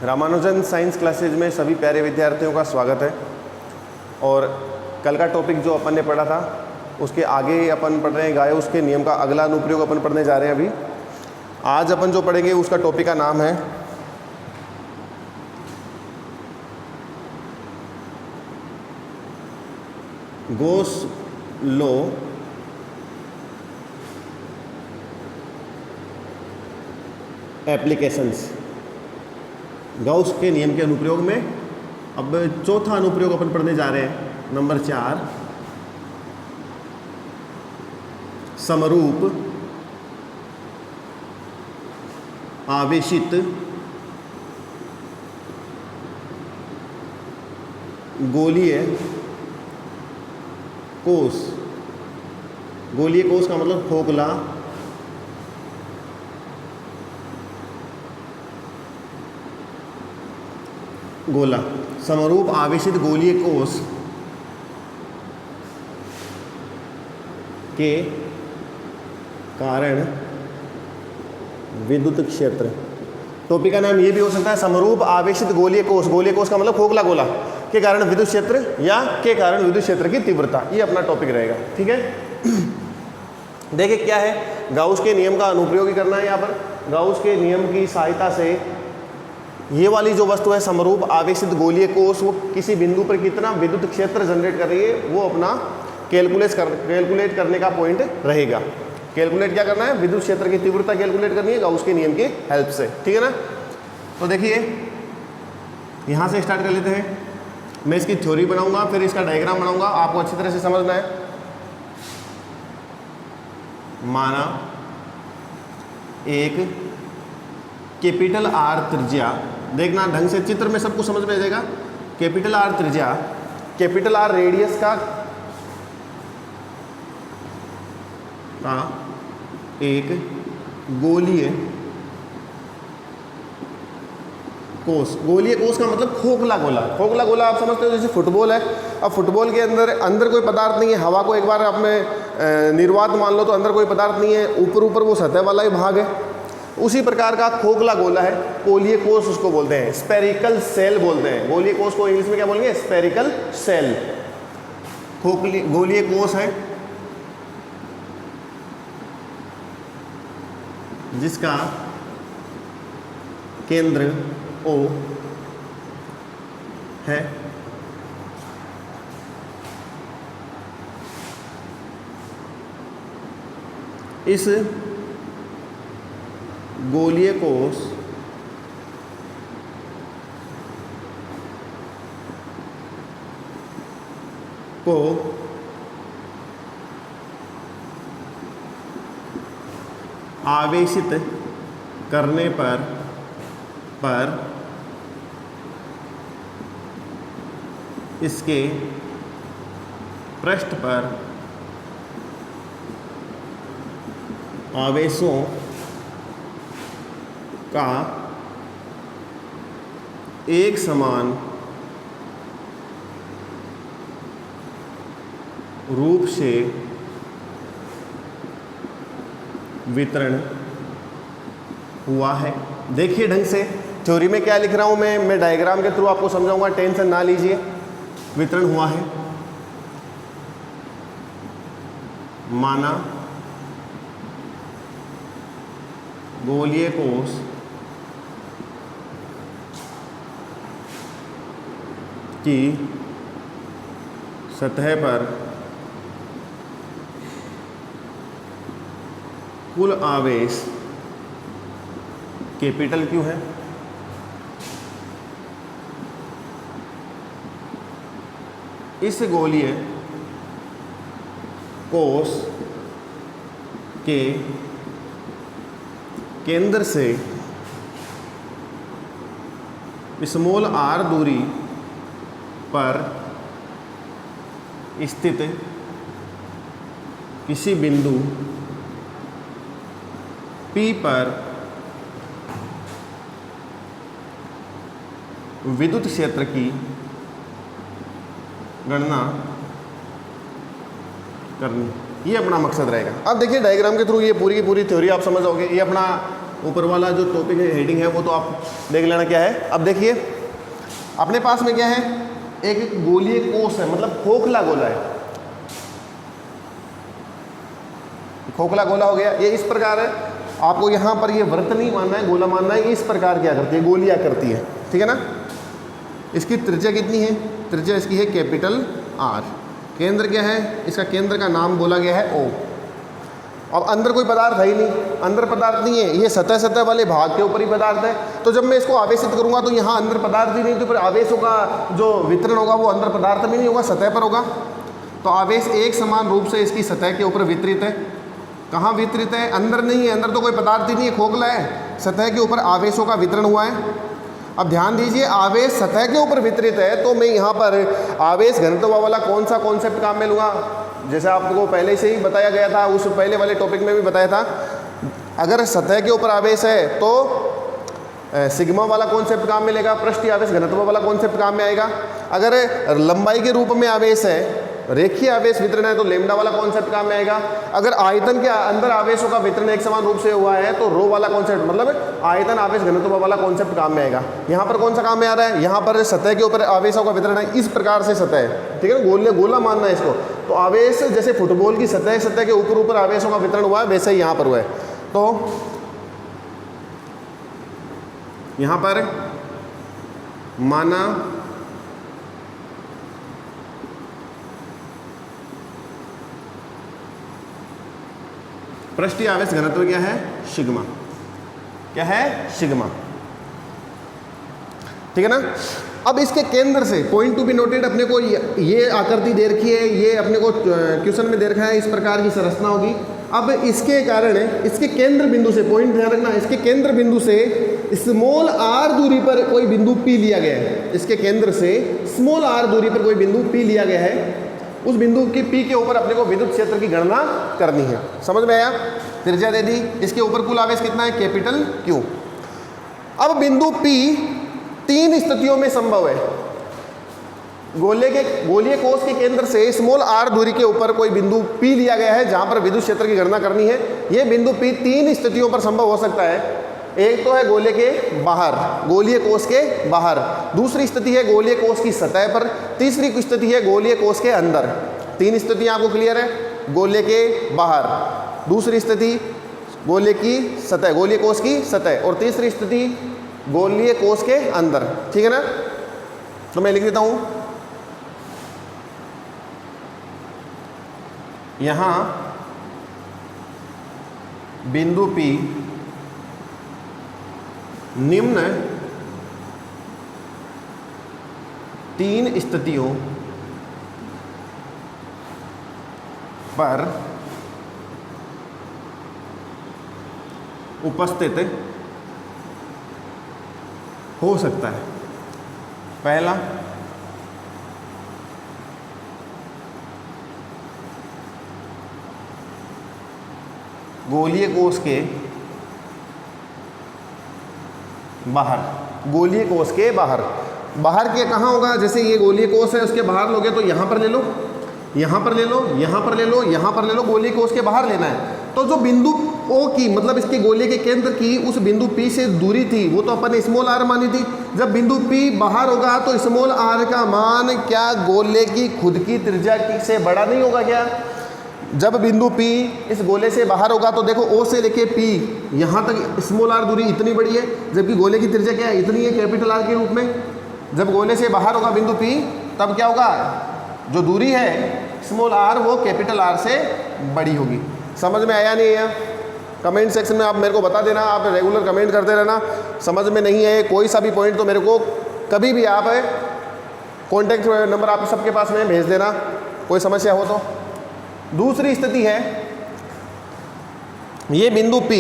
Ramanujan science classes में सभी प्यारे विद्यार्थियों का स्वागत है। और कल का टॉपिक जो अपन ने पढ़ा था उसके आगे अपन पढ़ रहे हैं गायोस के नियम का अगला अनुप्रयोग अपन पढ़ने जा रहे हैं। अभी आज अपन जो पढ़ेंगे उसका टॉपिक का नाम है गोस लॉ एप्लीकेशंस। गाउस के नियम के अनुप्रयोग में अब चौथा अनुप्रयोग अपन पढ़ने जा रहे हैं, नंबर 4, समरूप आवेशित गोलीय कोष। गोलीय कोष का मतलब खोखला गोला। समरूप आवेशित गोलीय कोष के कारण विद्युत क्षेत्र। टॉपिक का नाम ये भी हो सकता है समरूप आवेशित गोलीय कोष। गोलीय कोष का मतलब खोखला गोला के कारण विद्युत क्षेत्र या के कारण विद्युत क्षेत्र की तीव्रता, ये अपना टॉपिक रहेगा। ठीक है, देखिए क्या है, गाउस के नियम का अनुप्रयोग ही करना है। यहाँ पर गाउस के नियम की सहायता से ये वाली जो वस्तु है समरूप आवेशित गोलीय कोष, वो किसी बिंदु पर कितना विद्युत क्षेत्र जनरेट कर रही है वो अपना कैलकुलेट करने का पॉइंट रहेगा। कैलकुलेट क्या करना है, विद्युत क्षेत्र की तीव्रता कैलकुलेट करनी है गाउस के नियम की हेल्प से। ठीक है ना। तो देखिए यहाँ से स्टार्ट कर लेते हैं। मैं इसकी थ्योरी बनाऊंगा, फिर इसका डायग्राम बनाऊंगा, आपको अच्छी तरह से समझना है। माना एक कैपिटल आर त्रिज्या, देखना ढंग से चित्र में सबको समझ में आ जाएगा। कैपिटल आर त्रिज्या, कैपिटल आर रेडियस का एक गोलीय कोष। गोलीय कोष का मतलब खोखला गोला। खोखला गोला आप समझते हो जैसे फुटबॉल है। अब फुटबॉल के अंदर कोई पदार्थ नहीं है, हवा को एक बार आपने निर्वात मान लो तो अंदर कोई पदार्थ नहीं है, ऊपर वो सतह वाला ही भाग है। उसी प्रकार का खोखला गोला है, गोलीय कोष उसको बोलते हैं, स्पेरिकल सेल बोलते हैं। गोलीय कोष को इंग्लिश में क्या बोलेंगे, स्पेरिकल सेल। गोलीय कोष है जिसका केंद्र O है। इस गोलीय कोष को आवेशित करने पर इसके पृष्ठ पर आवेशों का एक समान रूप से वितरण हुआ है। देखिए ढंग से थ्योरी में क्या लिख रहा हूं मैं डायग्राम के थ्रू आपको समझाऊंगा, टेंशन ना लीजिए। वितरण हुआ है, माना गोलीय कोष की सतह पर कुल आवेश कैपिटल Q है। इस गोलीय कोष के केंद्र से स्मॉल r दूरी पर स्थित किसी बिंदु P पर विद्युत क्षेत्र की गणना करनी, ये अपना मकसद रहेगा। अब देखिए डायग्राम के थ्रू ये पूरी की पूरी थ्योरी आप समझ जाओगे। ये अपना ऊपर वाला जो टॉपिक है हेडिंग है वो तो आप देख लेना क्या है। अब देखिए अपने पास में क्या है, एक गोलीय कोष है, मतलब खोखला गोला है, खोखला गोला हो गया। ये इस प्रकार है, आपको यहाँ पर ये वृत्त नहीं मानना है, गोला मानना है। इस प्रकार क्या करती है, गोलियाँ करती है, ठीक है ना। इसकी त्रिज्या कितनी है, त्रिज्या इसकी है कैपिटल R। केंद्र क्या है, इसका केंद्र का नाम बोला गया है O। अब अंदर कोई पदार्थ है ही नहीं, अंदर पदार्थ नहीं है, ये सतह सतह वाले भाग के ऊपर ही पदार्थ है। तो जब मैं इसको आवेशित करूंगा तो यहाँ अंदर पदार्थ ही नहीं, तो फिर आवेश का जो वितरण होगा वो अंदर पदार्थ में नहीं होगा, सतह पर होगा। तो आवेश एक समान रूप से इसकी सतह के ऊपर वितरित है। कहाँ वितरित है, अंदर नहीं है, अंदर तो कोई पदार्थ ही नहीं है, खोखला है। सतह के ऊपर आवेशों का वितरण हुआ है। अब ध्यान दीजिए, आवेश सतह के ऊपर वितरित है, तो मैं यहाँ पर आवेश घनत्व वाला कौन सा कॉन्सेप्ट काम में लूँगा। जैसे आपको पहले से ही बताया गया था, उस पहले वाले टॉपिक में भी बताया था, अगर सतह के ऊपर आवेश है तो सिग्मा वाला कॉन्सेप्ट काम में लेगा, पृष्ठीय आवेश घनत्व वाला कॉन्सेप्ट काम में आएगा। अगर लंबाई के रूप में आवेश है, रेखीय आवेश वितरण है, तो लेमडा वाला कॉन्सेप्ट काम में आएगा। अगर आयतन के अंदर आवेशों का वितरण एक समान रूप से हुआ है तो रो वाला कॉन्सेप्ट, मतलब आयतन आवेश घनत्व वाला कॉन्सेप्ट काम में आएगा। यहाँ पर कौन सा काम में आ रहा है, यहाँ पर सतह के ऊपर आवेशों का वितरण है, इस प्रकार से सतह है, ठीक है ना, गोला मानना है इसको। तो आवेश जैसे फुटबॉल की सतह, सतह के ऊपर ऊपर आवेशों का वितरण हुआ है, वैसे ही यहाँ पर हुआ है। तो यहाँ पर माना पृष्ठीय आवेश घनत्व क्या है, सिग्मा। क्या है, सिग्मा, ठीक है ना। अब इसके केंद्र से, पॉइंट टू बी नोटेड, अपने को ये आकृति दे रखी है, ये अपने को क्वेश्चन में दे रखा है, इस प्रकार की संरचना होगी। अब इसके कारण इसके केंद्र बिंदु से, पॉइंट ध्यान रखना, इसके केंद्र बिंदु से स्मॉल r दूरी पर कोई बिंदु P लिया गया है। इसके केंद्र से स्मॉल r दूरी पर कोई बिंदु P लिया गया है। उस बिंदु की P के ऊपर अपने को विद्युत क्षेत्र की गणना करनी है। समझ में आया, त्रिज्या दे दी, इसके ऊपर कुल आवेश कितना है, कैपिटल Q। अब बिंदु P तीन स्थितियों में संभव है। गोलीय कोष के केंद्र से स्मॉल r दूरी के ऊपर कोई बिंदु P लिया गया है जहां पर विद्युत क्षेत्र की गणना करनी है। यह बिंदु P तीन स्थितियों पर संभव हो सकता है। एक तो है गोले के बाहर, गोलीय कोष के बाहर, दूसरी स्थिति है गोलीय कोष की सतह पर, तीसरी स्थिति है गोलीय कोष के अंदर। तीन स्थितियां आपको क्लियर है, गोले के बाहर, दूसरी स्थिति गोले की सतह, गोलीय कोष की सतह, और तीसरी स्थिति गोलीय कोष के अंदर, ठीक है ना। तो मैं लिख देता हूं, यहां बिंदु P निम्न तीन स्थितियों पर उपस्थित हो सकता है। पहला, गोलीय कोष के बाहर, गोलीय कोष के बाहर, बाहर के कहाँ होगा, जैसे ये गोलीय कोष है उसके बाहर लोगे तो यहाँ पर ले लो, यहाँ पर ले लो, यहाँ पर ले लो, यहाँ पर ले लो, गोलीय कोष के बाहर लेना है। तो जो बिंदु O की, मतलब इसके गोले के केंद्र की उस बिंदु P से दूरी थी वो तो अपन ने स्मॉल r मानी थी। जब बिंदु P बाहर होगा तो स्मॉल r का मान क्या गोले की खुद की त्रिज्या से बड़ा नहीं होगा क्या। जब बिंदु P इस गोले से बाहर होगा तो देखो O से लेके P यहाँ तक स्मॉल r दूरी इतनी बड़ी है, जबकि गोले की त्रिज्या क्या है, इतनी है, कैपिटल R के रूप में। जब गोले से बाहर होगा बिंदु P, तब क्या होगा, जो दूरी है स्मॉल r वो कैपिटल R से बड़ी होगी। समझ में आया नहीं है, कमेंट सेक्शन में आप मेरे को बता देना, आप रेगुलर कमेंट करते रहना। समझ में नहीं है कोई सा भी पॉइंट तो मेरे को कभी भी आप कॉन्टैक्ट नंबर आप सबके पास में भेज देना, कोई समस्या हो तो। दूसरी स्थिति है, ये बिंदु P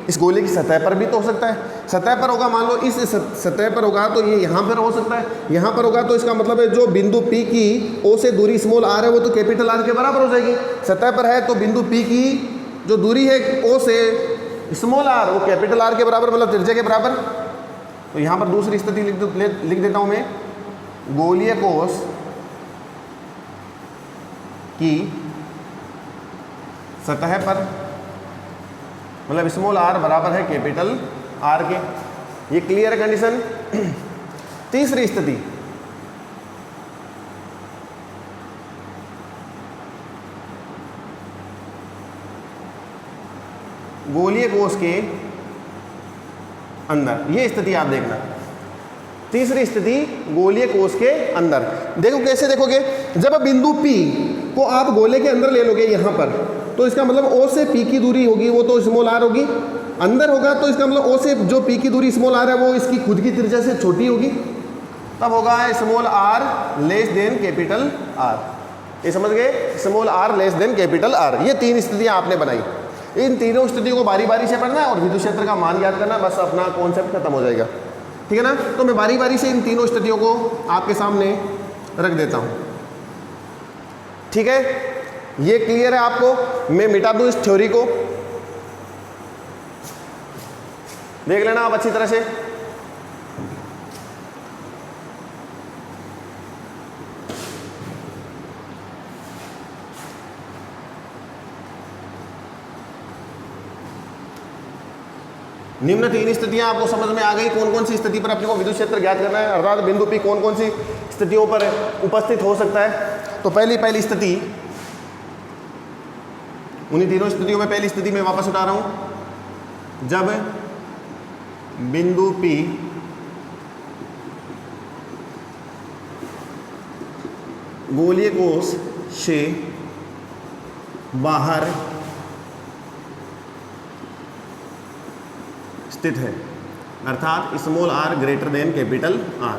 इस गोले की सतह पर भी तो हो सकता है। सतह पर होगा, मान लो इस सतह पर होगा तो ये यहाँ पर हो सकता है, यहाँ पर होगा तो इसका मतलब है जो बिंदु P की O से दूरी स्मॉल r है वो तो कैपिटल R के बराबर हो जाएगी। सतह पर है तो बिंदु P की जो दूरी है O से स्मॉल r वो कैपिटल R के बराबर, मतलब त्रिज्या के बराबर। तो यहाँ पर दूसरी स्थिति लिख देता हूँ मैं, गोलीय कोष की सतह पर मतलब स्मॉल r बराबर है कैपिटल R के। ये क्लियर है कंडीशन। तीसरी स्थिति, गोलीय कोष के अंदर, ये स्थिति आप देखना। तीसरी स्थिति गोलीय कोष के अंदर, देखो कैसे देखोगे, जब बिंदु P को आप गोले के अंदर ले लोगे यहाँ पर, तो इसका मतलब O से P की दूरी होगी वो तो स्मॉल r होगी, अंदर होगा तो इसका मतलब O से जो P की दूरी स्मॉल r है वो इसकी खुद की त्रिज्या से छोटी होगी, तब होगा small r less than capital R। ये समझ गए, small r less than capital R। ये तीन स्थितियाँ आपने बनाई, इन तीनों स्थितियों को बारी बारी से पढ़ना है और विद्युत क्षेत्र का मान ज्ञात करना, बस अपना कॉन्सेप्ट खत्म हो जाएगा। ठीक है ना। तो मैं बारी बारी से इन तीनों स्थितियों को आपके सामने रख देता हूँ। ठीक है, ये क्लियर है आपको। मैं मिटा दूँ इस थ्योरी को, देख लेना आप अच्छी तरह से। निम्न तीन स्थितियां आपको समझ में आ गई, कौन कौन सी स्थिति पर अपने को विद्युत क्षेत्र ज्ञात करना है, अर्थात बिंदु P कौन कौन सी स्थितियों पर उपस्थित हो सकता है। तो पहली स्थिति, उन्हीं तीनों स्थितियों में पहली स्थिति में वापस उठा रहा हूं, जब बिंदु P गोलीय कोष से बाहर स्थित है, अर्थात small r greater than capital R।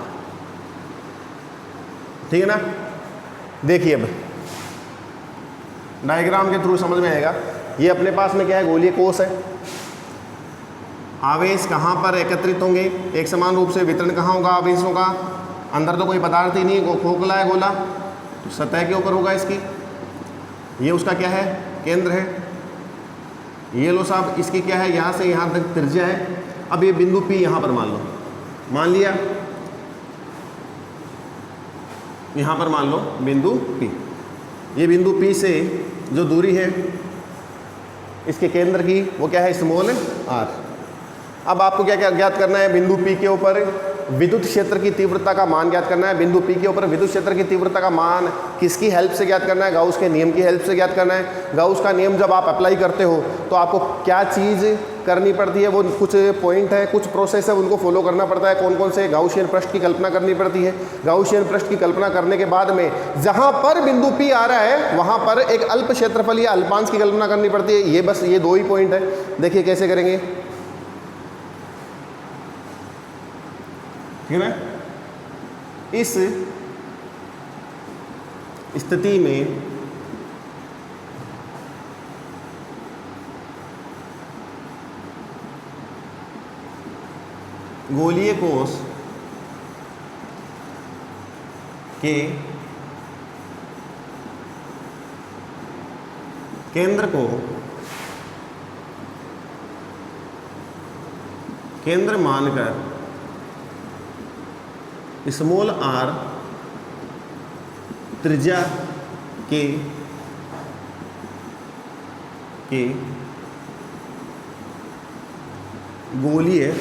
ठीक है ना। देखिए अब डायग्राम के थ्रू समझ में आएगा। ये अपने पास में क्या है, गोलीय कोष है। आवेश कहाँ पर एकत्रित होंगे, एक समान रूप से वितरण कहाँ होगा आवेशों का, अंदर तो कोई पदार्थ ही नहीं, खोखला है गोला, तो सतह के ऊपर होगा इसकी। ये उसका क्या है, केंद्र है। ये लो साहब, इसकी क्या है, यहाँ से यहाँ तक त्रिज्या है। अब ये बिंदु P यहाँ पर मान लो, मान लिया, यहाँ पर मान लो बिंदु P। ये बिंदु P से जो दूरी है इसके केंद्र की, वो क्या है, स्मॉल r। अब आपको क्या क्या ज्ञात करना है, बिंदु P के ऊपर विद्युत क्षेत्र की तीव्रता का मान ज्ञात करना है। बिंदु P के ऊपर विद्युत क्षेत्र की तीव्रता का मान किसकी हेल्प से ज्ञात करना है, गाउस के नियम की हेल्प से ज्ञात करना है। गाउस का नियम जब आप अप्लाई करते हो तो आपको क्या चीज़ करनी पड़ती है, वो कुछ पॉइंट है, कुछ प्रोसेस है, उनको फॉलो करना पड़ता है। कौन कौन से, गाउसियन पृष्ठ की कल्पना करनी पड़ती है। गाउसियन पृष्ठ की कल्पना करने के बाद में जहाँ पर बिंदु P आ रहा है वहाँ पर एक अल्प क्षेत्रफल या अल्पांश की कल्पना करनी पड़ती है। ये बस ये दो ही पॉइंट है। देखिए कैसे करेंगे, ठीक है ना। इस स्थिति में गोलीय कोष के केंद्र को केंद्र मानकर स्मॉल r त्रिज्या के गोलीय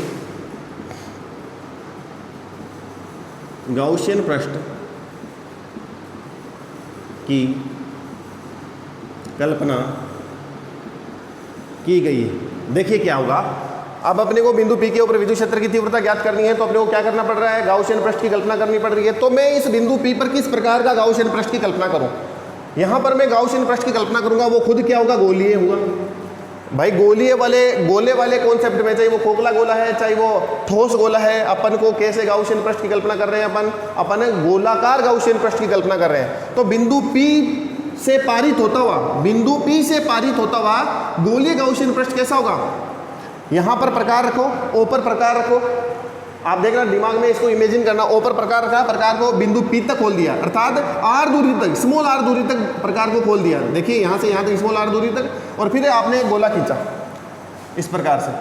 गाउसियन पृष्ठ की कल्पना की गई है। देखिए क्या होगा, अब अपने को बिंदु P के ऊपर विद्युत क्षेत्र की तीव्रता ज्ञात करनी है, तो अपने को क्या करना पड़ रहा है, गाउसियन पृष्ठ की कल्पना करनी पड़ रही है। तो मैं इस बिंदु P पर किस प्रकार का गाउसियन पृष्ठ की कल्पना करूं, यहां पर मैं गाउसियन पृष्ठ की कल्पना करूंगा, वो खुद क्या होगा, गोलीय होगा। भाई गोले वाले कॉन्सेप्ट में, चाहे वो खोखला गोला है चाहे वो ठोस गोला है, अपन को कैसे गाउसियन पृष्ठ की कल्पना कर रहे हैं, अपन गोलाकार गाउसियन पृष्ठ की कल्पना कर रहे हैं। तो बिंदु P से पारित होता हुआ, बिंदु P से पारित होता हुआ गोलीय गाउसियन पृष्ठ कैसा होगा, यहाँ पर प्रकार रखो, O पर प्रकार रखो। आप देखना दिमाग में इसको इमेजिन करना, O पर प्रकार रखा, प्रकार को बिंदु P तक खोल दिया, अर्थात r दूरी तक, स्मॉल r दूरी तक प्रकार को खोल दिया। देखिए यहाँ से यहाँ तक स्मॉल r दूरी तक, और फिर आपने एक गोला खींचा इस प्रकार से।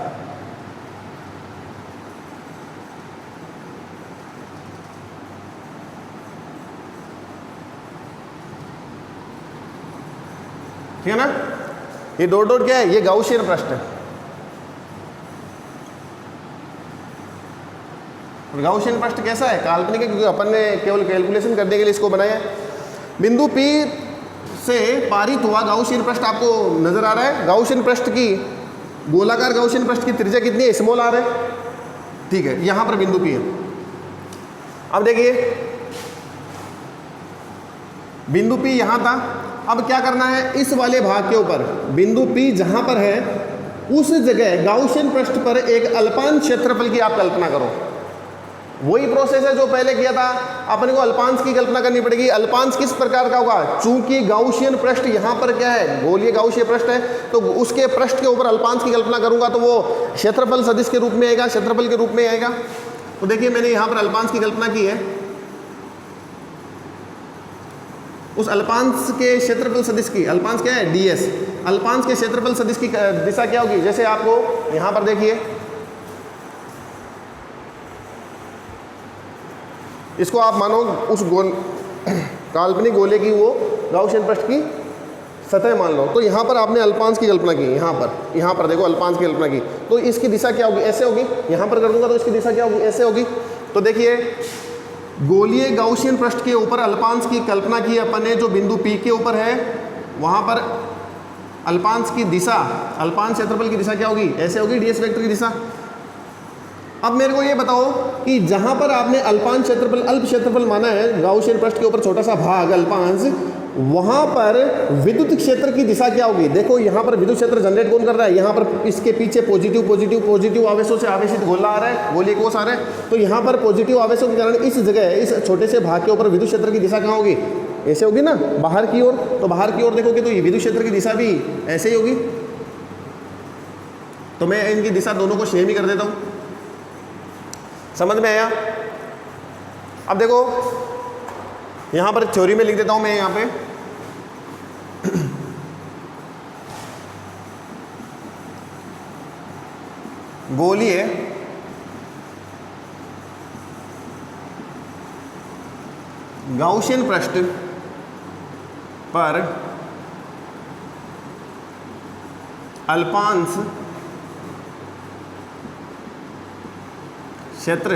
ठीक है ना। ये डॉट डॉट क्या है, ये गाउसियन पृष्ठ है। गाउसियन पृष्ठ कैसा है? काल्पनिक है, क्योंकि अपन ने केवल कैलकुलेशन करने के लिए इसको बनाया है। बिंदु P से पारित हुआ गाउसियन पृष्ठ आपको नजर आ रहा है। गाउसियन पृष्ठ की गोलाकार गाउसियन पृष्ठ की त्रिज्या कितनी है? स्मॉल r है, ठीक है। यहां पर बिंदु P है। अब देखिए बिंदु P यहां था, अब क्या करना है? इस वाले भाग के ऊपर बिंदु P जहां पर है उस जगह गाउसियन पृष्ठ पर एक अल्पांश क्षेत्रफल की आप कल्पना करो। वही प्रोसेस है जो पहले किया था, अपने को अल्पांश की कल्पना करनी पड़ेगी। अल्पांश किस प्रकार का होगा? चूंकि गाउसियन पृष्ठ यहाँ पर क्या है? गोलीय गाउसीय पृष्ठ है, तो उसके पृष्ठ के ऊपर अल्पांश की कल्पना करूंगा तो वो क्षेत्रफल सदिश के रूप में आएगा, क्षेत्रफल के रूप में आएगा। तो देखिए मैंने यहाँ पर अल्पांश की कल्पना की है। उस अल्पांश के क्षेत्रफल सदिश की, अल्पांश क्या है? ds। अल्पांश के क्षेत्रफल सदिश की दिशा क्या होगी? जैसे आपको यहाँ पर देखिए, इसको आप मानो उस काल्पनिक गोले की वो गाउसियन पृष्ठ की सतह मान लो, तो यहाँ पर आपने अल्पांश की कल्पना की, यहाँ पर देखो अल्पांश की कल्पना की, तो इसकी दिशा क्या होगी? ऐसे होगी। यहाँ पर कर दूंगा तो इसकी दिशा क्या होगी? ऐसे होगी। तो देखिए गोलीय गाउसियन पृष्ठ के ऊपर अल्पांश की कल्पना की अपन ने, जो बिंदु P के ऊपर है, वहाँ पर अल्पांश की दिशा, अल्पांश क्षेत्रफल की दिशा क्या होगी? ऐसे होगी, ds वेक्टर की दिशा। अब मेरे को ये बताओ कि जहां पर आपने अल्पांश क्षेत्रफल, अल्प क्षेत्रफल माना है गाउसियन पृष्ठ के ऊपर छोटा सा भाग अल्पांश, वहां पर विद्युत क्षेत्र की दिशा क्या होगी? देखो यहाँ पर विद्युत क्षेत्र जनरेट कौन कर रहा है? यहाँ पर इसके पीछे पॉजिटिव आवेशों से आवेशित गोला आ रहा है, गोलीय कोष आ रहा है, तो यहाँ पर पॉजिटिव आवेशों के कारण इस जगह, इस छोटे से भाग के ऊपर विद्युत क्षेत्र की दिशा कहाँ होगी? ऐसे होगी ना, बाहर की ओर। तो बाहर की ओर देखोगे तो ये विद्युत क्षेत्र की दिशा भी ऐसे ही होगी। तो मैं इनकी दिशा दोनों को सेम ही कर देता हूँ। समझ में आया? अब देखो यहां पर थ्योरी में लिख देता हूं मैं, यहां पे गोलीय गाउसियन पृष्ठ पर अल्पांश क्षेत्र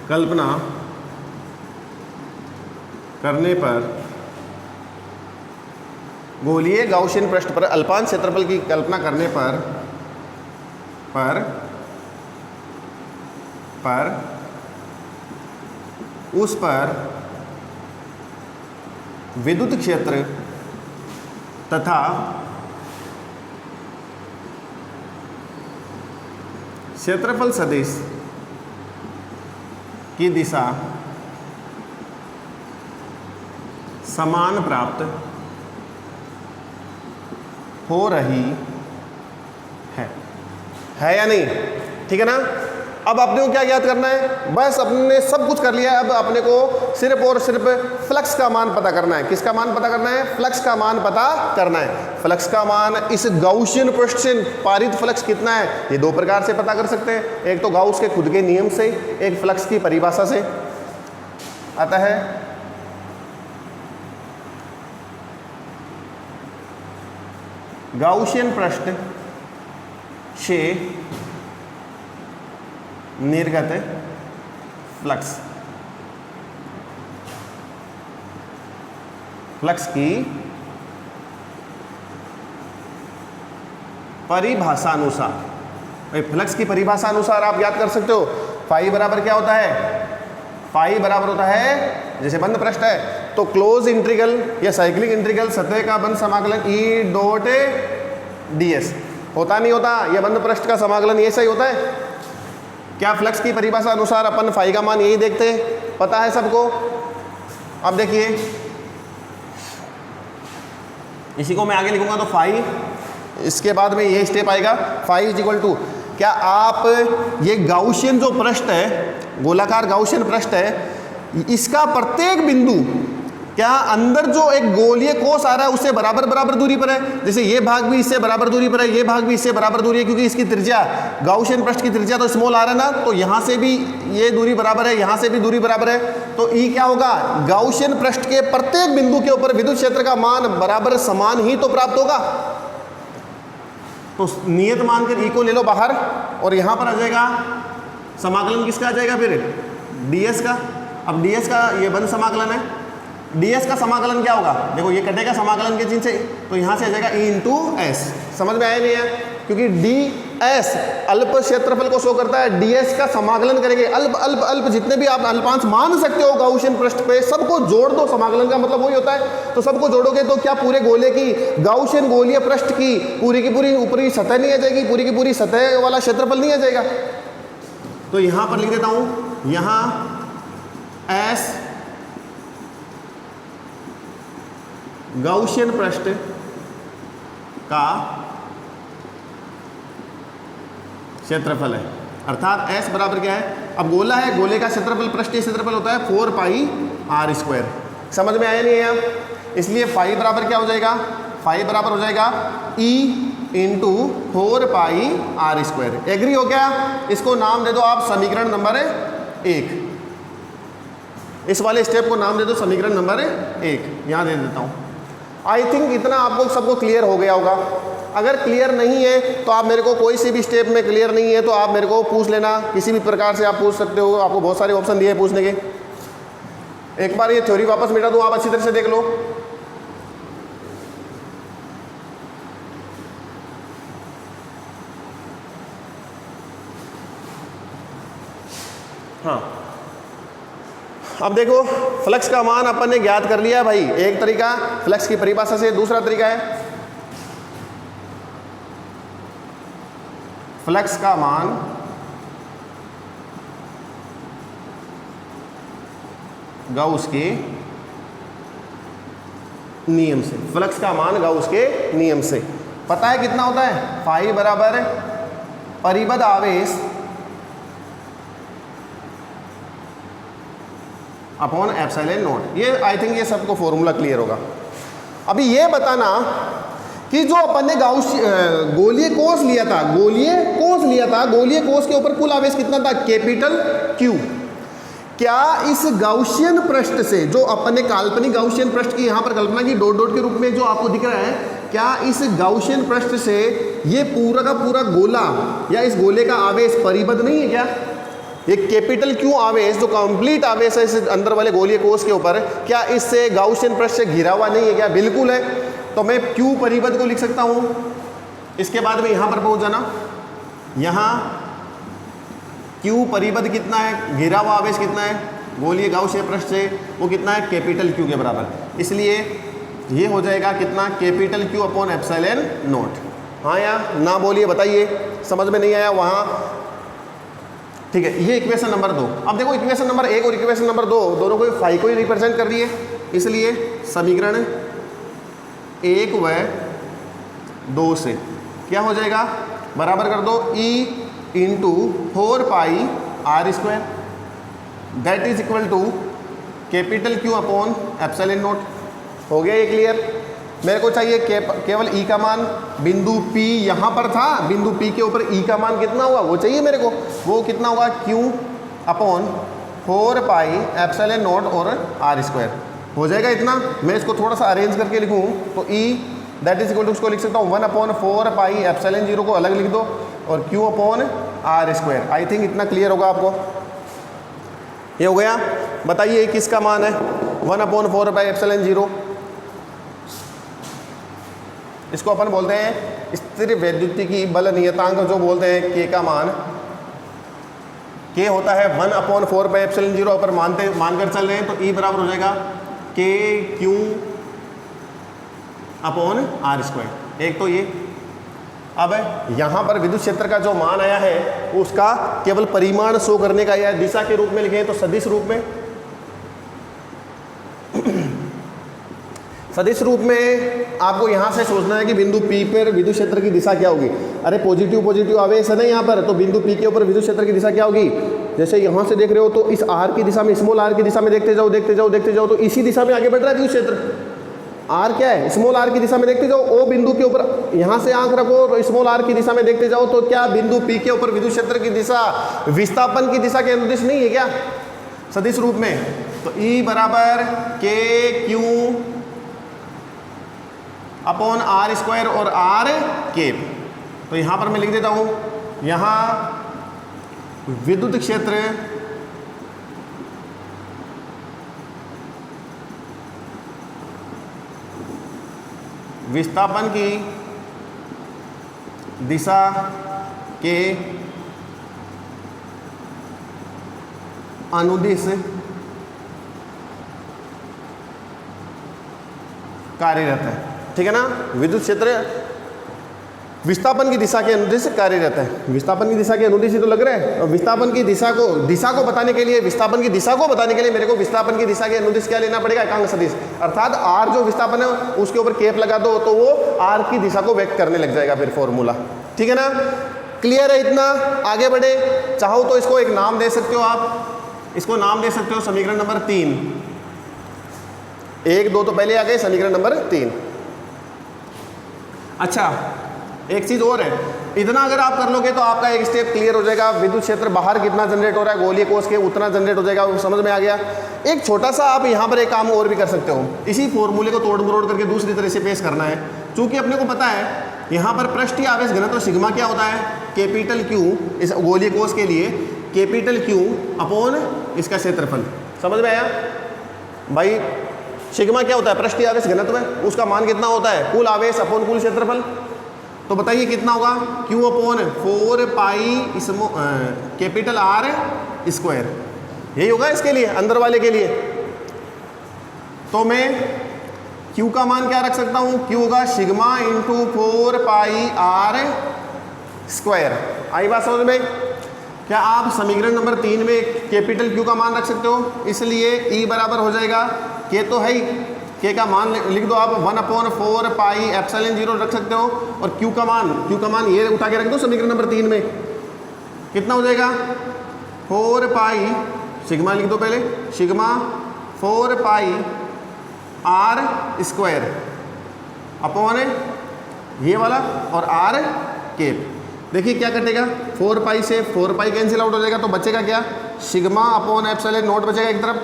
कल्पना करने पर, गोलीय गाउसियन पृष्ठ पर अल्पांश क्षेत्रफल की कल्पना करने पर उस पर विद्युत क्षेत्र तथा क्षेत्रफल सदिश की दिशा समान प्राप्त हो रही है या नहीं? ठीक है ना? अब अपने को क्या ज्ञात करना है? बस अपने सब कुछ कर लिया है, अब अपने को सिर्फ और सिर्फ फ्लक्स का मान पता करना है। किसका मान पता करना है? फ्लक्स का मान पता करना है। फ्लक्स का मान इस गाउसियन पृष्ठ से पारित फ्लक्स कितना है? ये दो प्रकार से पता कर सकते हैं, एक तो गाउस के खुद के नियम से, एक फ्लक्स की परिभाषा से आता है। गाउसियन पृष्ठ से निर्गत फ्लक्स, फ्लक्स की परिभाषा अनुसार, फ्लक्स की परिभाषा अनुसार आप याद कर सकते हो, फाई बराबर क्या होता है? फाई बराबर होता है, जैसे बंद पृष्ठ है तो क्लोज इंटीग्रल या साइक्लिक इंटीग्रल सतह का बंद समाकलन ई डॉट ds होता नहीं होता? यह बंद पृष्ठ का समाकलन ऐसा ही होता है। क्या फ्लक्स की परिभाषा अनुसार अपन फाई का मान यही देखते हैं? पता है सबको? अब देखिए इसी को मैं आगे लिखूंगा तो फाई, इसके बाद में ये स्टेप आएगा, फाई इज इक्वल टू, क्या आप ये गाउसियन जो पृष्ठ है, गोलाकार गाउसियन पृष्ठ है, इसका प्रत्येक बिंदु क्या अंदर जो एक गोलीय कोष आ रहा है उससे बराबर बराबर दूरी पर है? जैसे ये भाग भी इससे बराबर दूरी पर है, ये भाग भी इससे बराबर दूरी है, क्योंकि इसकी त्रिज्या, गाउसियन पृष्ठ की त्रिज्या तो स्मॉल आ रहा है ना, तो यहाँ से भी ये दूरी बराबर है, यहाँ से भी दूरी बराबर है, तो ई क्या होगा? गाउसियन पृष्ठ के प्रत्येक बिंदु के ऊपर विद्युत क्षेत्र का मान बराबर समान ही तो प्राप्त होगा। तो नियत मानकर ई को ले लो बाहर और यहाँ पर आ जाएगा समाकलन किसका आ जाएगा फिर ds का। अब ds का ये बंद समाकलन है, ds का समाकलन क्या होगा, देखो ये कटेगा समाकलन के चिन्ह से, तो यहाँ से आ जाएगा e इंटू एस। समझ में आया नहीं है, क्योंकि ds अल्प क्षेत्रफल को शो करता है, ds का समाकलन करेंगे अल्प अल्प अल्प जितने भी आप अल्पांश मान सकते हो गाउसियन पृष्ठ पे सबको जोड़ दो, समाकलन का मतलब वही होता है। तो सबको जोड़ोगे तो क्या पूरे गोले की गाउसियन गोलीय पृष्ठ की पूरी ऊपरी सतह नहीं आ जाएगी, पूरी की पूरी सतह वाला क्षेत्रफल नहीं आ जाएगा। तो यहां पर लिख देता हूं, यहां एस गाउसियन पृष्ठ का क्षेत्रफल है, अर्थात s बराबर क्या है, अब गोला है, गोले का क्षेत्रफल पृष्ठीय क्षेत्रफल होता है 4 पाई आर स्क्वायर। समझ में आया नहीं है, इसलिए फाई बराबर क्या हो जाएगा, फाई बराबर हो जाएगा e into 4 pi are square. Agree हो गया, इसको नाम दे दो आप समीकरण नंबर 1, इस वाले स्टेप को नाम दे दो समीकरण नंबर 1, यहां दे देता हूं। आई थिंक इतना आपको सबको क्लियर हो गया होगा। अगर क्लियर नहीं है तो आप मेरे को कोई सी भी स्टेप में क्लियर नहीं है तो आप मेरे को पूछ लेना, किसी भी प्रकार से आप पूछ सकते हो, आपको बहुत सारे ऑप्शन दिए हैं पूछने के। एक बार ये थ्योरी वापस मिटा दूं, आप अच्छी तरह से देख लो। हाँ, अब देखो फ्लक्स का मान अपन ने ज्ञात कर लिया भाई, एक तरीका फ्लक्स की परिभाषा से, दूसरा तरीका है फ्लक्स का मान गाउस के नियम से, फ्लक्स का मान गाउस के नियम से पता है कितना होता है, फाई बराबर परिबद्ध आवेश अपॉन एप्सिलॉन नॉट। ये आई थिंक ये सबको फॉर्मूला क्लियर होगा। अभी ये बताना कि जो अपन ने गोलीय कोष लिया था, गोलीय कोष के ऊपर कुल आवेश कितना था, कैपिटल Q। क्या इस गाउसियन पृष्ठ से, जो अपन ने काल्पनिक गाउसियन पृष्ठ की यहाँ पर कल्पना की डॉट डॉट के रूप में जो आपको दिख रहा है, क्या इस गाउसियन पृष्ठ से ये पूरा का पूरा गोला या इस गोले का आवेश परिबद्ध नहीं है क्या? ये कैपिटल Q आवेश जो कंप्लीट आवेश है इस अंदर वाले गोलीय कोष के ऊपर, क्या इससे गाउसियन पृष्ठ से घिरा हुआ नहीं है क्या? बिल्कुल है। तो मैं Q परिबद्ध को लिख सकता हूं। इसके बाद में यहां पर पहुंच जाना, यहां Q परिबद्ध कितना है, घिरा हुआ आवेश कितना है गोलीय गाउसियन पृष्ठ से, वो कितना है कैपिटल Q के बराबर। इसलिए ये हो जाएगा कितना, capital Q upon epsilon not. हाँ या ना बोलिए, बताइए, समझ में नहीं आया वहां? ठीक है, ये इक्वेशन नंबर 2। अब देखो इक्वेशन नंबर 1 और इक्वेशन नंबर 2 दोनों को फाई को ही रिप्रेजेंट कर रही है, इसलिए समीकरण 1 व 2 से क्या हो जाएगा, बराबर कर दो e into 4 pi are square, that is equal to capital Q upon epsilon naught. हो गया ये क्लियर? मेरे को चाहिए केवल E का मान, बिंदु P यहाँ पर था, बिंदु P के ऊपर E का मान कितना हुआ वो चाहिए मेरे को, वो कितना होगा Q upon 4 pi epsilon not और आर स्क्वायर। हो जाएगा इतना। मैं इसको थोड़ा सा अरेंज करके लिखूँ तो E that is equal to, उसको लिख सकता हूँ 1 अपॉन 4 पाई एप्सिलॉन 0 को अलग लिख दो और Q upon r square. I think इतना क्लियर होगा आपको। ये हो गया। बताइए किसका मान है 1 अपॉन 4 पाई एप्सिलॉन 0? इसको अपन बोलते हैं स्थिर वैद्युतिकी बल नियतांक, जो बोलते हैं K का मान। K होता है 1 अपॉन 4 पाई एप्सिलॉन 0 पर मानकर चल रहे हैं, तो E बराबर हो जाएगा KQ अपॉन आर स्क्वायर। एक तो ये। अब यहाँ पर विद्युत क्षेत्र का जो मान आया है उसका केवल परिमाण शो करने का, या दिशा के रूप में लिखें तो सदिश रूप में, सदिश रूप में आपको यहाँ से सोचना है कि बिंदु P पर विद्युत क्षेत्र की दिशा क्या होगी। अरे पॉजिटिव आवेश है ना यहाँ पर, तो बिंदु P के ऊपर विद्युत क्षेत्र की दिशा क्या होगी? जैसे यहाँ से देख रहे हो तो इस R की दिशा में, स्मॉल r की दिशा में देखते जाओ तो इसी दिशा में आगे बढ़ रहा है विद्युत क्षेत्र। R क्या है, स्मॉल r की दिशा में देखते जाओ। O बिंदु के ऊपर यहाँ से आंख रखो और स्मॉल r की दिशा में देखते जाओ, तो क्या बिंदु P के ऊपर विद्युत क्षेत्र की दिशा विस्थापन की दिशा के अनुदिश नहीं है क्या सदिश रूप में? तो E बराबर KQ अपॉन आर स्क्वायर और आर केप। तो यहाँ पर मैं लिख देता हूँ, यहाँ विद्युत क्षेत्र विस्थापन की दिशा के अनुदिश कार्यरत है। ठीक है ना, विद्युत क्षेत्र विस्थापन की दिशा के अनुदिश कार्यरत है। विस्थापन की दिशा के अनुदिश ही तो लग रहा है। और विस्थापन की दिशा को बताने के लिए, विस्थापन की दिशा को बताने के लिए मेरे को विस्थापन की दिशा के अनुदिश क्या लेना पड़ेगा, एकांक सदिश। अर्थात आर जो विस्थापन है उसके ऊपर केप लगा दो तो वो आर की दिशा को व्यक्त करने लग जाएगा फिर फॉर्मूला। ठीक है ना, क्लियर है इतना? आगे बढ़े, चाहो तो इसको एक नाम दे सकते हो आप, इसको नाम दे सकते हो समीकरण नंबर 3। 1 2 तो पहले आ गए, समीकरण नंबर 3। अच्छा, एक चीज और है, इतना अगर आप कर लोगे तो आपका एक स्टेप क्लियर हो जाएगा। विद्युत क्षेत्र बाहर कितना जनरेट हो रहा है गोलीय कोष के, उतना जनरेट हो जाएगा, वो समझ में आ गया। एक छोटा सा आप यहाँ पर एक काम और भी कर सकते हो, इसी फॉर्मूले को तोड़ मरोड़ करके दूसरी तरह से पेश करना है। चूंकि अपने को पता है यहाँ पर पृष्ठीय आवेश घनत्व तो सिग्मा क्या होता है, कैपिटल क्यू, इस गोलीय कोष के लिए कैपिटल क्यू अपॉन इसका क्षेत्रफल। समझ में आया भाई? सिग्मा क्या होता है, पृष्ठीय आवेश घनत्व है, उसका मान कितना होता है, कुल आवेश अपॉन कुल क्षेत्रफल। तो बताइए कितना होगा, Q upon 4 pi capital R square, यही होगा इसके लिए, अंदर वाले के लिए। तो मैं क्यू का मान क्या रख सकता हूँ, क्यू होगा sigma into 4 pi are square. आई बात समझ में? क्या आप समीकरण नंबर 3 में कैपिटल क्यू का मान रख सकते हो, इसलिए ई बराबर हो जाएगा, के तो है ही, के का मान लिख दो आप 1/4 पाई एप्सिलॉन 0 रख सकते हो। और क्यू का मान ये उठा के रख दो समीकरण नंबर 3 में, कितना हो जाएगा 4 पाई, सिग्मा लिख दो पहले, sigma 4 pi are square upon ये वाला और आर केप। देखिए क्या कटेगा, 4 पाई से 4 पाई कैंसिल आउट हो जाएगा, तो बचेगा क्या, सिग्मा अपॉन एप्सिलॉन नोट बचेगा एक तरफ,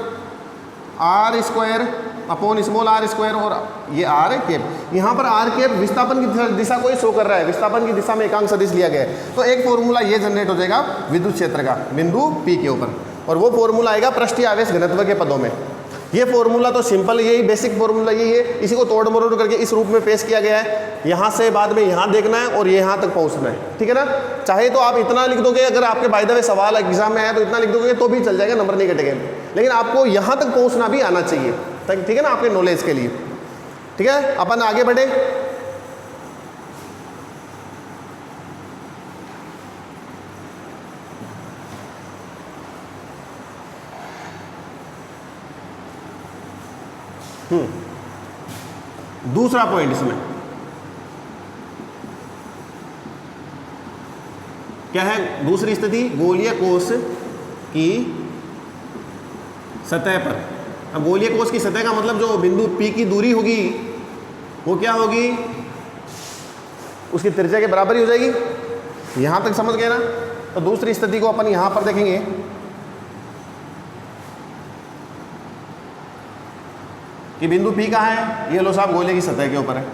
r square upon small r square और ये आर केप। यहाँ पर आर केप विस्थापन की दिशा को ही शो कर रहा है, विस्थापन की दिशा में एकांक सदिश लिया गया है। तो एक फॉर्मूला ये जनरेट हो जाएगा विद्युत क्षेत्र का बिंदु P के ऊपर, और वो फॉर्मूला आएगा पृष्ठीय आवेश घनत्व के पदों में। ये फॉर्मूला तो सिंपल, यही बेसिक फॉर्मूला यही है, इसी को तोड़ मरोड़ करके इस रूप में पेश किया गया है। यहाँ से बाद में यहाँ देखना है और यहाँ तक पहुँचना है। ठीक है ना, चाहे तो आप इतना लिख दोगे, अगर आपके बाय द वे सवाल एग्जाम में आया तो इतना लिख दोगे तो भी चल जाएगा, नंबर नहीं कटेंगे, लेकिन आपको यहाँ तक पहुँचना भी आना चाहिए। ठीक है ना, आपके नॉलेज के लिए। ठीक है, अपन आगे बढ़े। दूसरा पॉइंट इसमें क्या है, दूसरी स्थिति गोलीय कोष की सतह पर। अब गोलीय कोष की सतह का मतलब जो बिंदु P की दूरी होगी वो क्या होगी, उसकी त्रिज्या के बराबर ही हो जाएगी। यहां तक समझ गए ना? तो दूसरी स्थिति को अपन यहां पर देखेंगे, कि बिंदु P कहाँ है, ये लो साहब गोले की सतह के ऊपर है।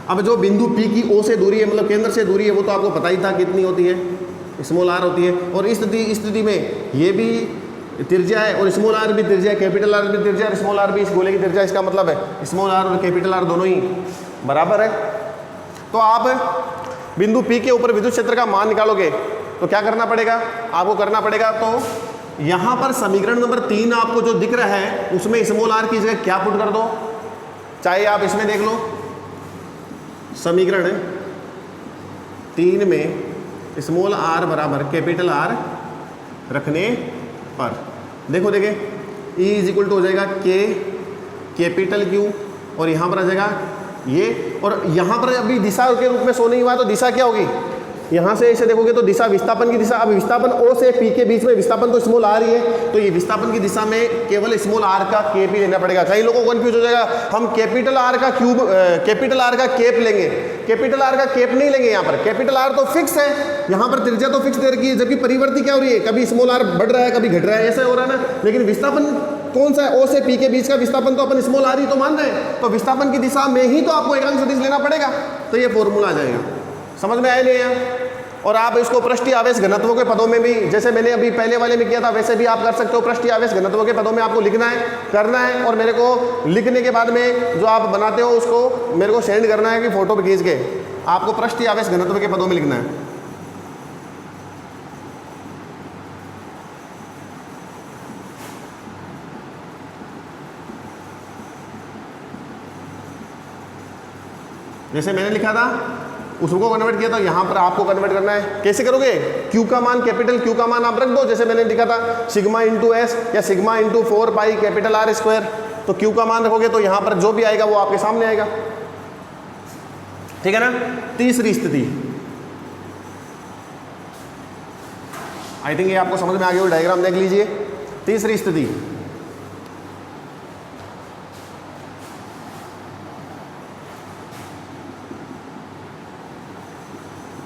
अब जो बिंदु P की O से दूरी है, मतलब केंद्र से दूरी है, वो तो आपको पता ही था कितनी होती है, स्मॉल आर होती है। और इस स्थिति में ये भी त्रिज्या है और स्मॉल आर भी त्रिज्या है, कैपिटल आर भी त्रिज्या और स्मॉल आर भी इस गोले की त्रिज्या। इसका मतलब है स्मॉल आर और कैपिटल आर दोनों ही बराबर है। तो आप बिंदु P के ऊपर विद्युत क्षेत्र का मान निकालोगे तो क्या करना पड़ेगा आपको, करना पड़ेगा तो यहाँ पर समीकरण नंबर 3 आपको जो दिख रहा है उसमें स्मॉल आर की जगह क्या पुट कर दो, चाहे आप इसमें देख लो, समीकरण 3 में स्मॉल आर बराबर कैपिटल आर रखने पर देखो देखें E इज इक्वल टू हो जाएगा के कैपिटल क्यू और यहाँ पर आ जाएगा ये, और यहाँ पर अभी दिशा के रूप में शो नहीं हुआ, तो दिशा क्या होगी, यहाँ से इसे देखोगे तो दिशा विस्थापन की दिशा। अब विस्थापन O से P के बीच में विस्थापन तो स्मॉल आर ही है, तो ये विस्थापन की दिशा में केवल स्मॉल आर का केप ही लेना पड़ेगा। कई लोगों को कंफ्यूज हो जाएगा, हम कैपिटल आर का क्यूब कैपिटल आर का केप लेंगे, कैपिटल आर का केप नहीं लेंगे। यहाँ पर कैपिटल आर तो फिक्स है, यहाँ पर त्रिज्या तो फिक्स दे रखी है, जबकि परिवर्ती क्या हो रही है, कभी स्मॉल आर बढ़ रहा है कभी घट रहा है, ऐसा हो रहा है ना। लेकिन विस्थापन कौन सा है, O से P के बीच का विस्थापन तो अपन स्मॉल आर ही तो मान रहे हैं, तो विस्थापन की दिशा में ही तो आपको एकांक सदिश लेना पड़ेगा। तो ये फॉर्मूला आ जाएगा, समझ में आया नहीं आया? और आप इसको पृष्ठीय आवेश घनत्वों के पदों में भी, जैसे मैंने अभी पहले वाले में किया था, वैसे भी आप कर सकते हो। पृष्ठीय आवेश घनत्वों के पदों में आपको लिखना है, करना है, और मेरे को लिखने के बाद में जो आप बनाते हो उसको मेरे को सेंड करना है कि फोटो पे खींच के आपको पृष्ठीय आवेश घनत्व के पदों में लिखना है। जैसे मैंने लिखा था उसको कन्वर्ट किया, तो यहाँ पर आपको कन्वर्ट करना है। कैसे करोगे? Q का मान, कैपिटल Q का मान आप रख दो, जैसे मैंने लिखा था सिग्मा इंटू एस या sigma into 4 pi capital R square. तो Q का मान रखोगे तो यहाँ पर जो भी आएगा वो आपके सामने आएगा, ठीक है ना। तीसरी स्थिति, आई थिंक ये आपको समझ में आ गया, वो डायग्राम देख लीजिए। तीसरी स्थिति,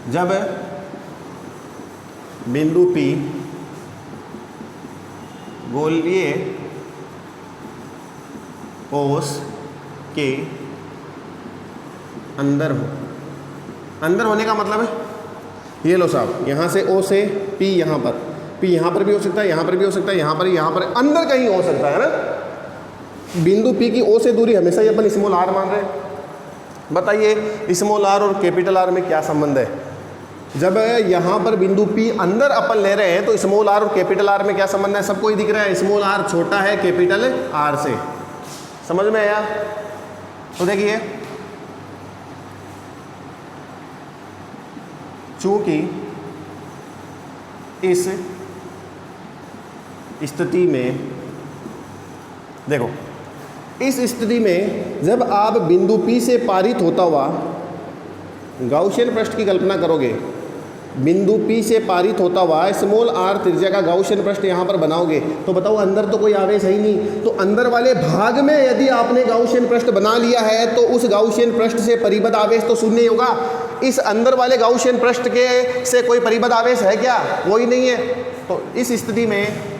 जब बिंदु P गोलीय कोश के अंदर हो। अंदर होने का मतलब है, ये लो साहब, यहाँ से O से P यहाँ पर, P यहाँ पर भी हो सकता है, यहाँ पर भी हो सकता है, यहाँ पर अंदर कहीं हो सकता है ना। बिंदु P की O से दूरी हमेशा ही अपन स्मॉल r मान रहे हैं। बताइए स्मॉल r और कैपिटल R में क्या संबंध है? जब यहाँ पर बिंदु P अंदर अपन ले रहे हैं तो स्मॉल r और कैपिटल R में क्या संबंध है? सबको ही दिख रहा है, स्मॉल r छोटा है कैपिटल R से। समझ में आया? तो देखिए, चूंकि इस स्थिति में, देखो इस स्थिति में जब आप बिंदु P से पारित होता हुआ गाउसियन पृष्ठ की कल्पना करोगे, बिंदु P से पारित होता हुआ स्मॉल r त्रिज्या का गाउसियन पृष्ठ यहाँ पर बनाओगे, तो बताओ अंदर तो कोई आवेश है ही नहीं। तो अंदर वाले भाग में यदि आपने गाउसियन पृष्ठ बना लिया है तो उस गाउसियन पृष्ठ से परिबद्ध आवेश तो शून्य होगा। इस अंदर वाले गाउसियन पृष्ठ के से कोई परिबद्ध आवेश है क्या? वो ही नहीं है। तो इस स्थिति में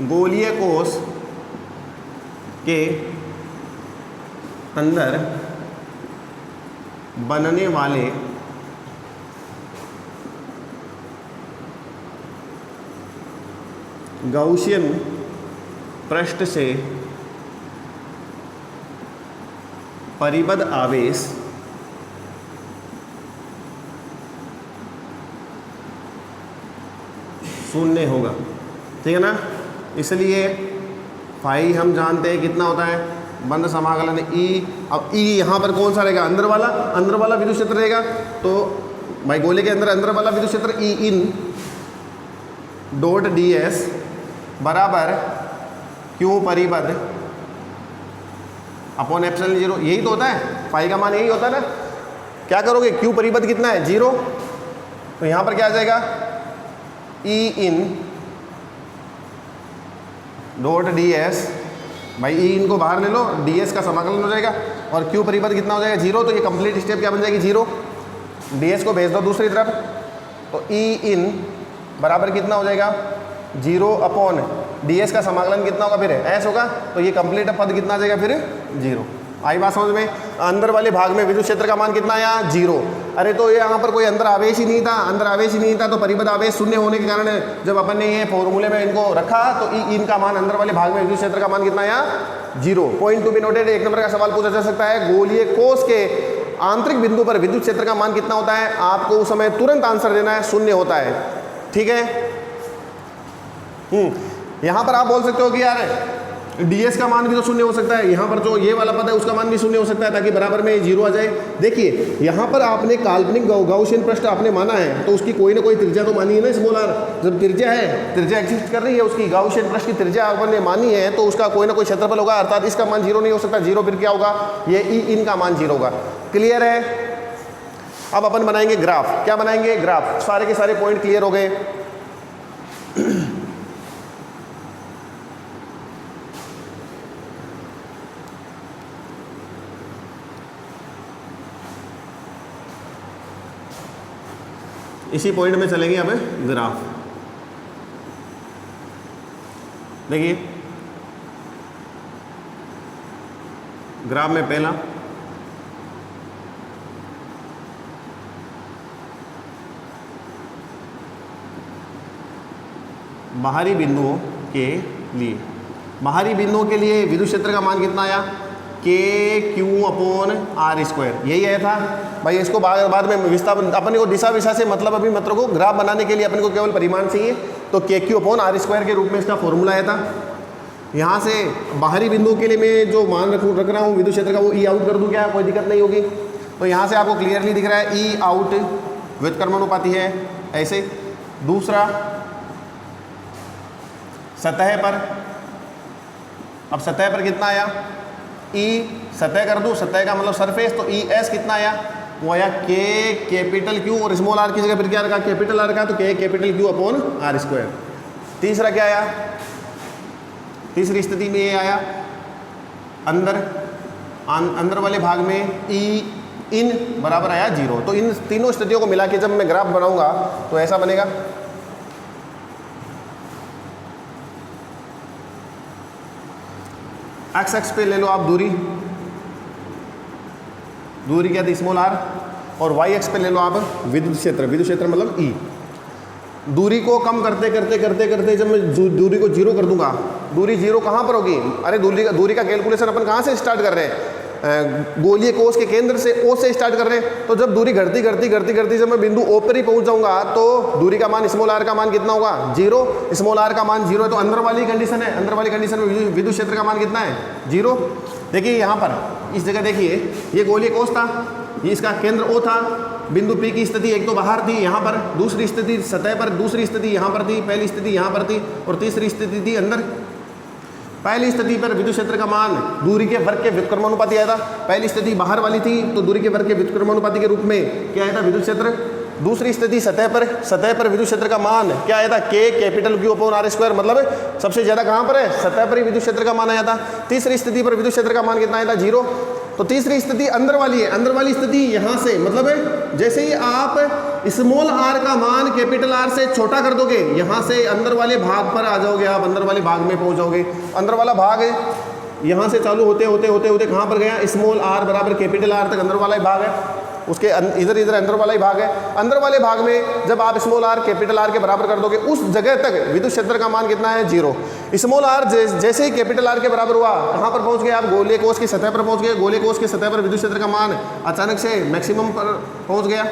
गोलीय कोश के अंदर बनने वाले गाउसियन पृष्ठ से परिबद्ध आवेश शून्य होगा, ठीक है ना। इसलिए फाई हम जानते हैं कितना होता है, बंद समाकलन E। अब E यहाँ पर कौन सा रहेगा? अंदर वाला विद्युत क्षेत्र रहेगा। तो भाई गोले के अंदर वाला विद्युत क्षेत्र E इन डॉट ds बराबर Q परिबद्ध अपॉन एप्सिलॉन 0। यही तो होता है, फाई का मान यही होता है ना। क्या करोगे? Q परिबद्ध कितना है? 0। तो यहाँ पर क्या आ जाएगा? E इन डॉट ds, भाई E इन को बाहर ले लो, ds का समाकलन हो जाएगा, और Q परिबद्ध कितना हो जाएगा? 0। तो ये कंप्लीट स्टेप क्या बन जाएगी? 0। ds को भेज दो दूसरी तरफ, तो E इन बराबर कितना हो जाएगा? 0 अपॉन ds का समाकलन कितना होगा? फिर s होगा। तो ये कंप्लीट पद कितना आ जाएगा? फिर 0। आई बात समझ में? अंदर वाले भाग में विद्युत क्षेत्र का मान कितना आया? 0। अरे तो ये यहाँ पर कोई अंदर आवेश ही नहीं था, तो परिबद्ध आवेश शून्य होने के कारण जब अपन ने ये फॉर्मूले में इनको रखा तो ई इनका मान अंदर वाले भाग में विद्युत क्षेत्र का मान कितना आया? 0। Point to be noted. 1 number का सवाल पूछा जा सकता है, गोलीय कोश के आंतरिक बिंदु पर विद्युत क्षेत्र का मान कितना होता है? आपको उस समय तुरंत आंसर देना है, शून्य होता है, ठीक है। यहाँ पर आप बोल सकते हो कि यार ds का मान भी तो शून्य हो सकता है, यहाँ पर जो ये वाला पद है उसका मान भी शून्य हो सकता है, ताकि बराबर में 0 आ जाए। देखिए यहाँ पर आपने काल्पनिक गाउसियन पृष्ठ आपने माना है, तो उसकी कोई ना कोई त्रिज्या तो मानी है ना स्मॉल r। जब त्रिज्या है, त्रिज्या एग्जिस्ट कर रही है, उसकी गाउसियन पृष्ठ की त्रिज्या आपने मानी है, तो उसका कोई ना कोई क्षेत्रफल होगा, अर्थात इसका मान 0 नहीं हो सकता। 0 फिर क्या होगा? ये ई इन का मान 0 होगा। क्लियर है? अब अपन बनाएंगे ग्राफ। क्या बनाएंगे? ग्राफ। सारे के सारे पॉइंट क्लियर हो गए। इसी पॉइंट में चलेंगे अब ग्राफ। देखिए ग्राफ में पहला बाहरी बिंदुओं के लिए, बाहरी बिंदुओं के लिए विद्युत क्षेत्र का मान कितना आया, KQ/R²। यही आया था भाई। इसको बाद में विस्थापन अपने को दिशा विशा से मतलब अभी मतलब को ग्राफ बनाने के लिए अपने को केवल परिमाण चाहिए, तो KQ/R² के रूप में इसका फॉर्मूला आया था। यहाँ से बाहरी बिंदुओं के लिए मैं जो मान रख रहा हूँ विद्युत क्षेत्र का, वो ई आउट कर दूँ क्या, कोई दिक्कत नहीं होगी। तो यहाँ से आपको क्लियरली दिख रहा है ई आउट व्युत्क्रमानुपाती है ऐसे। दूसरा सतह पर, अब सतह पर कितना आया, ई सतह कर दूँ, सतह का मतलब सरफेस, तो ई एस कितना आया, वो आया K और स्मॉल आर की जगह फिर क्या रखा, कैपिटल आर का, तो K/Q/R²। तीसरा क्या आया, तीसरी स्थिति में ये आया अंदर वाले भाग में ई इन बराबर आया 0। तो इन तीनों स्थितियों को मिला के जब मैं ग्राफ बनाऊंगा तो ऐसा बनेगा। एक्स एक्स पे ले लो आप दूरी क्या थी, स्मॉल आर, और वाई एक्स पे ले लो आप विद्युत क्षेत्र मतलब ई। दूरी को कम करते करते जब मैं दूरी को 0 कर दूंगा, दूरी 0 कहाँ पर होगी, अरे दूरी का कैलकुलेशन अपन कहाँ से स्टार्ट कर रहे हैं, गोलीय कोष के केंद्र से O से स्टार्ट कर रहे हैं। तो जब दूरी घटती जब मैं बिंदु O पर ही पहुंच जाऊंगा तो दूरी का मान स्मॉल आर का मान कितना होगा, 0। स्मॉल आर का मान 0 है तो अंदर वाली कंडीशन है, अंदर वाली कंडीशन में विद्युत क्षेत्र का मान कितना है, 0। देखिए यहाँ पर इस जगह देखिए, ये गोलीय कोष था, ये इसका केंद्र O था, बिंदु P की स्थिति एक तो बाहर थी यहाँ पर, दूसरी स्थिति सतह पर, दूसरी स्थिति यहाँ पर थी, पहली स्थिति यहाँ पर थी, और तीसरी स्थिति थी अंदर। पहली स्थिति पर विद्युत क्षेत्र का मान दूरी के वर्ग के व्युत्क्रमानुपाती आया था। पहली स्थिति बाहर वाली थी तो दूरी के वर्ग के व्युत्क्रमानुपाती के रूप में क्या आया था, विद्युत क्षेत्र। दूसरी स्थिति सतह पर विद्युत क्षेत्र का मान क्या आया था, K/Q/R², मतलब सबसे ज्यादा कहाँ पर है, सतह पर ही विद्युत क्षेत्र का मान आया था। तीसरी स्थिति पर विद्युत क्षेत्र का मान कितना आया था, 0। तो तीसरी स्थिति अंदर वाली है, अंदर वाली स्थिति यहाँ से मतलब जैसे ही आप स्मॉल आर का मान कैपिटल आर से छोटा कर दोगे, यहाँ से अंदर वाले भाग पर आ जाओगे, आप अंदर वाले भाग में पहुँच जाओगे। अंदर वाला भाग यहाँ से चालू होते होते कहाँ पर गया, स्मॉल आर बराबर कैपिटल आर तक अंदर वाला ही भाग है, उसके इधर अंदर वाला ही भाग है। अंदर वाले भाग में जब आप स्मॉल आर कैपिटल आर के बराबर कर दोगे, उस जगह तक विद्युत क्षेत्र का मान कितना है, 0। स्मॉल आर जैसे ही कैपिटल आर के बराबर हुआ, कहाँ पर पहुंच गए आप, गोलीय कोष की सतह पर पहुंच गए। गोलीय कोष की सतह पर विद्युत क्षेत्र का मान अचानक से मैक्सिमम पर पहुंच गया।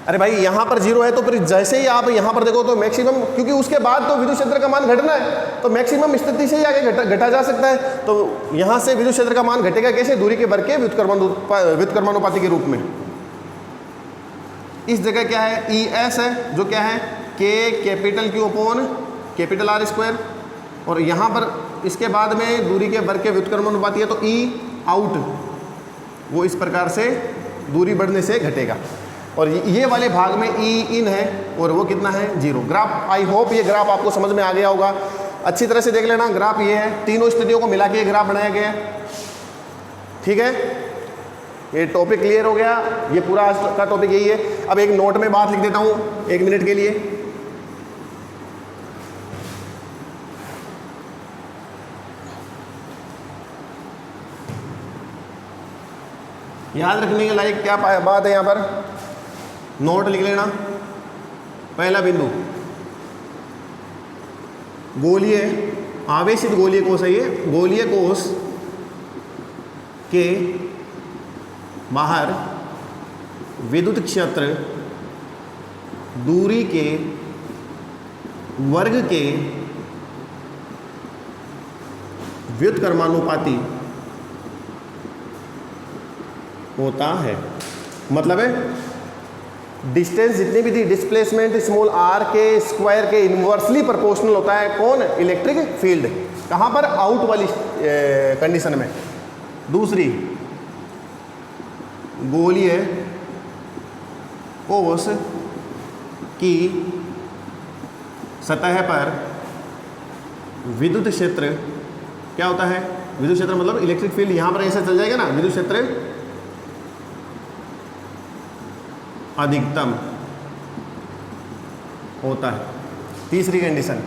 अरे भाई यहाँ पर 0 है तो फिर जैसे ही आप यहाँ पर देखो तो मैक्सिमम, क्योंकि उसके बाद तो विद्युत क्षेत्र का मान घटना है, तो मैक्सिमम स्थिति से ही आगे घटा जा सकता है। तो यहाँ से विद्युत क्षेत्र का मान घटेगा कैसे, दूरी के वर्ग के व्युत्क्रमानुपाती के रूप में। इस जगह क्या है, ई एस है, जो क्या है K/Q/R², और यहाँ पर इसके बाद में दूरी के वर्ग के व्युत्क्रमानुपाती है, तो ई आउट वो इस प्रकार से दूरी बढ़ने से घटेगा। और ये वाले भाग में ई इन है और वो कितना है, 0। ग्राफ, आई होप ये ग्राफ आपको समझ में आ गया होगा। अच्छी तरह से देख लेना, ग्राफ ये है, तीनों स्थितियों को मिला के ये ग्राफ बनाया गया है। ठीक है, ये टॉपिक क्लियर हो गया, ये पूरा आज का टॉपिक यही है। अब एक नोट में बात लिख देता हूँ 1 मिनट के लिए। याद रखने के लायक क्या बात है यहाँ पर, नोट लिख लेना। पहला बिंदु गोलीय आवेशित गोलीय कोष है, ये गोलीय कोष के बाहर विद्युत क्षेत्र दूरी के वर्ग के व्युत्क्रमानुपाती होता है। मतलब है डिस्टेंस जितनी भी थी, डिस्प्लेसमेंट स्मॉल आर के स्क्वायर के इन्वर्सली प्रोपोर्शनल होता है कौन, इलेक्ट्रिक फील्ड। कहाँ पर, आउट वाली कंडीशन में। दूसरी, गोलीय कोष की सतह पर विद्युत क्षेत्र क्या होता है, विद्युत क्षेत्र मतलब इलेक्ट्रिक फील्ड, यहाँ पर ऐसे चल जाएगा ना, विद्युत क्षेत्र अधिकतम होता है। तीसरी कंडीशन,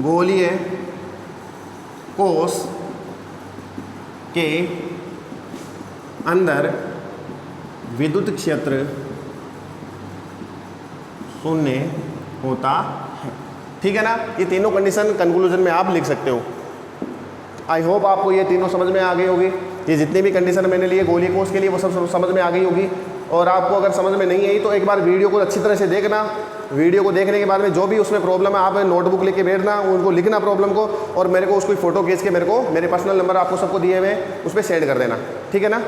गोलीय कोश के अंदर विद्युत क्षेत्र शून्य होता है। ठीक है ना, ये तीनों कंडीशन कंक्लूजन में आप लिख सकते हो। आई होप आपको ये तीनों समझ में आ गई होगी। ये जितनी भी कंडीशन मैंने लिए गोलीय कोश के लिए वो सब समझ में आ गई होगी। और आपको अगर समझ में नहीं आई तो एक बार वीडियो को अच्छी तरह से देखना। वीडियो को देखने के बाद में जो भी उसमें प्रॉब्लम है आप नोटबुक लेके बैठना, उनको लिखना प्रॉब्लम को, और मेरे को उसको फोटो खींच के मेरे को मेरे पर्सनल नंबर आपको सबको दिए हुए उस पर सेंड कर देना। ठीक है ना,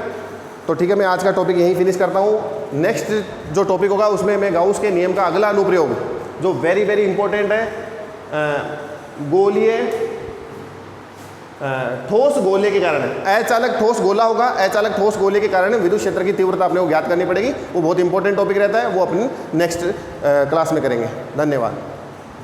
तो ठीक है, मैं आज का टॉपिक यहीं फिनिश करता हूँ। नेक्स्ट जो टॉपिक होगा उसमें मैं गाउस के नियम का अगला अनुप्रयोग जो वेरी वेरी इंपॉर्टेंट है, गोलीय ठोस गोले के कारण, अचालक ठोस गोला होगा, अचालक ठोस गोले के कारण विद्युत क्षेत्र की तीव्रता अपने को ज्ञात करनी पड़ेगी। वो बहुत इंपॉर्टेंट टॉपिक रहता है, वो अपनी नेक्स्ट क्लास में करेंगे। धन्यवाद।